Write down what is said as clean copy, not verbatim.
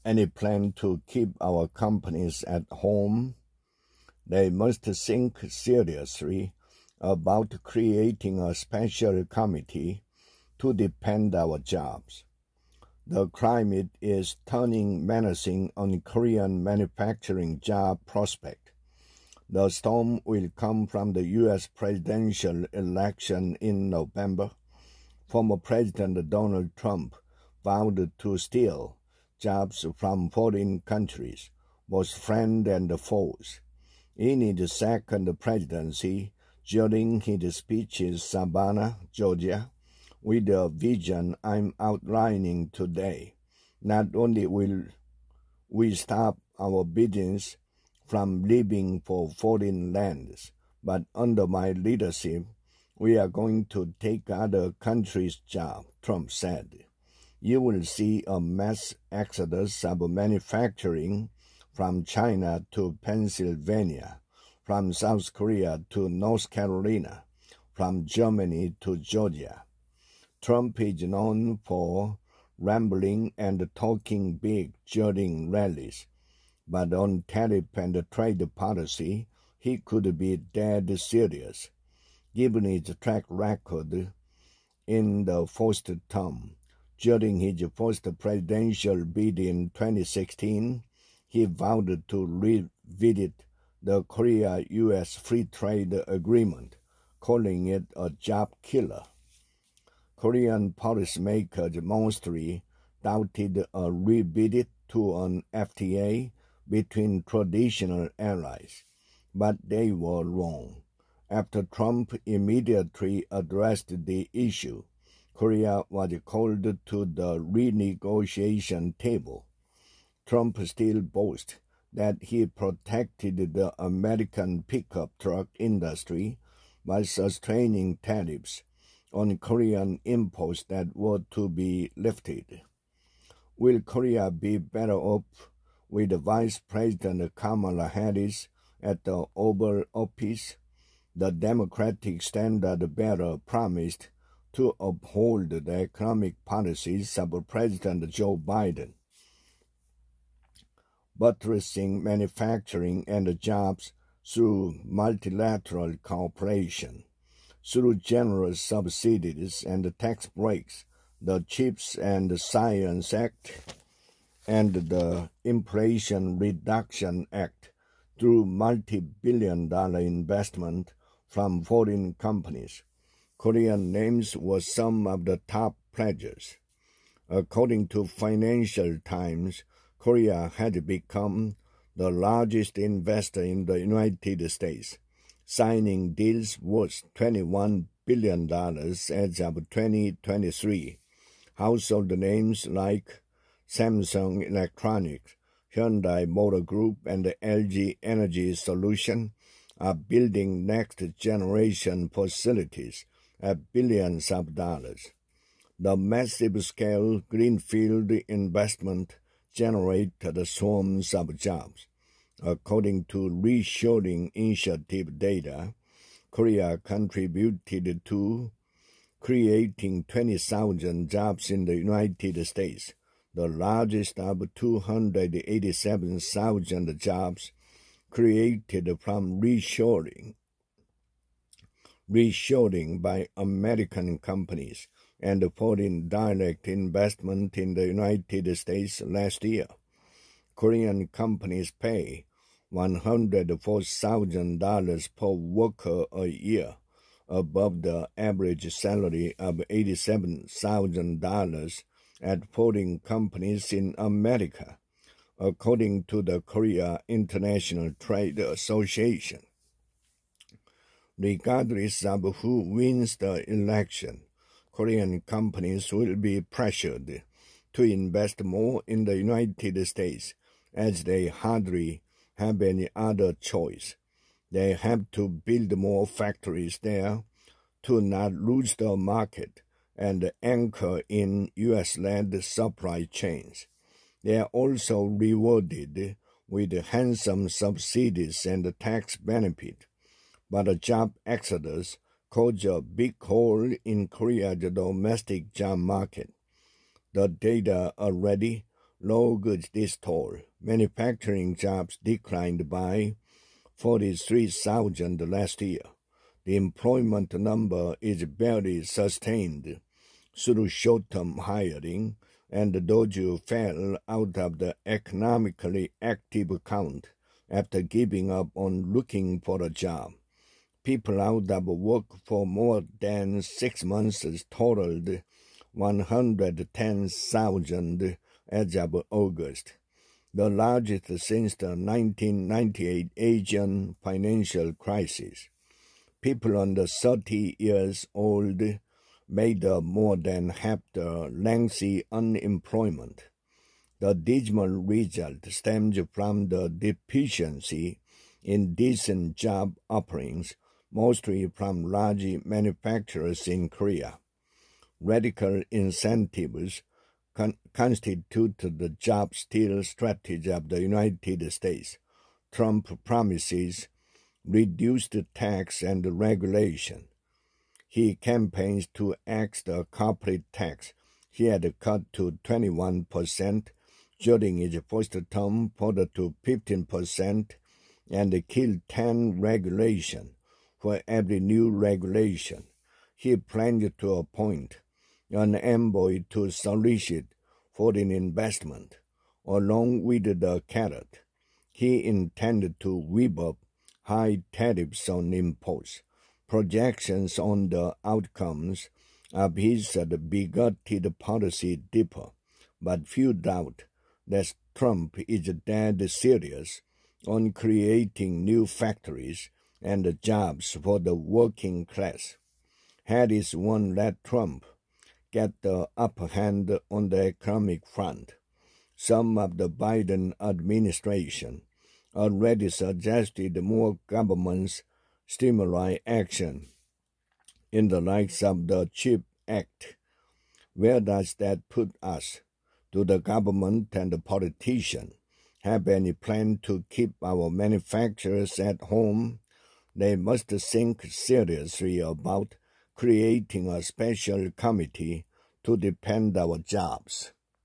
any plan to keep our companies at home, they must think seriously about creating a special committee to defend our jobs. The climate is turning menacing on Korean manufacturing job prospect. The storm will come from the U.S. presidential election in November. Former President Donald Trump vowed to steal jobs from foreign countries, both friends and foes. In his second presidency, during his speech in Savannah, Georgia, with the vision I'm outlining today, not only will we stop our business from leaving for foreign lands, but under my leadership, we are going to take other countries' jobs, Trump said. You will see a mass exodus of manufacturing from China to Pennsylvania, from South Korea to North Carolina, from Germany to Georgia. Trump is known for rambling and talking big during rallies, but on tariff and trade policy, he could be dead serious. Given his track record in the first term, during his first presidential bid in 2016, he vowed to revisit the Korea-U.S. Free Trade Agreement, calling it a job killer. Korean policymakers mostly doubted a revisit to an FTA between traditional allies, but they were wrong. After Trump immediately addressed the issue, Korea was called to the renegotiation table. Trump still boasts that he protected the American pickup truck industry by sustaining tariffs on Korean imports that were to be lifted. Will Korea be better off with Vice President Kamala Harris at the Oval Office? The Democratic standard-bearer promised to uphold the economic policies of President Joe Biden, buttressing manufacturing and jobs through multilateral cooperation. Through generous subsidies and tax breaks, the CHIPS and Science Act and the Inflation Reduction Act, through multi-billion-dollar investment from foreign companies, Korean names were some of the top pledges. According to Financial Times, Korea had become the largest investor in the United States, signing deals worth $21 billion as of 2023. Household names like Samsung Electronics, Hyundai Motor Group, and LG Energy Solution are building next-generation facilities at billions of dollars. The massive-scale greenfield investment generated swarms of jobs. According to Reshoring Initiative data, Korea contributed to creating 20,000 jobs in the United States, the largest of 287,000 jobs created from reshoring by American companies and foreign direct investment in the United States last year. Korean companies pay $104,000 per worker a year, above the average salary of $87,000 at foreign companies in America, according to the Korea International Trade Association. Regardless of who wins the election, Korean companies will be pressured to invest more in the United States, as they hardly have any other choice. They have to build more factories there to not lose the market and anchor in U.S.-led supply chains. They are also rewarded with handsome subsidies and tax benefit, but a job exodus caused a big hole in Korea's domestic job market. The data already logged this toll. Manufacturing jobs declined by 43,000 last year. The employment number is barely sustained through short-term hiring, and those who fell out of the economically active count after giving up on looking for a job. People out of work for more than 6 months totaled 110,000 as of August, the largest since the 1998 Asian financial crisis. People under 30 years old made up more than half the lengthy unemployment. The dismal result stems from the deficiency in decent job offerings, mostly from large manufacturers in Korea. Radical incentives constitute the job steal strategy of the United States. Trump promises reduced tax and regulation. He campaigns to axe the corporate tax he had cut to 21% during his first term, further to 15%, and killed 10 regulations for every new regulation. He planned to appoint an envoy to solicit foreign investment. Along with the carrot, he intended to whip up high tariffs on imports. Projections on the outcomes of his bigoted policy differ, but few doubt that Trump is dead serious on creating new factories and jobs for the working class. Harris won't let Trump get the upper hand on the economic front. Some of the Biden administration already suggested more government stimuli action in the likes of the CHIP Act. Where does that put us? Do the government and the politicians have any plan to keep our manufacturers at home? They must think seriously about creating a special committee to defend our jobs.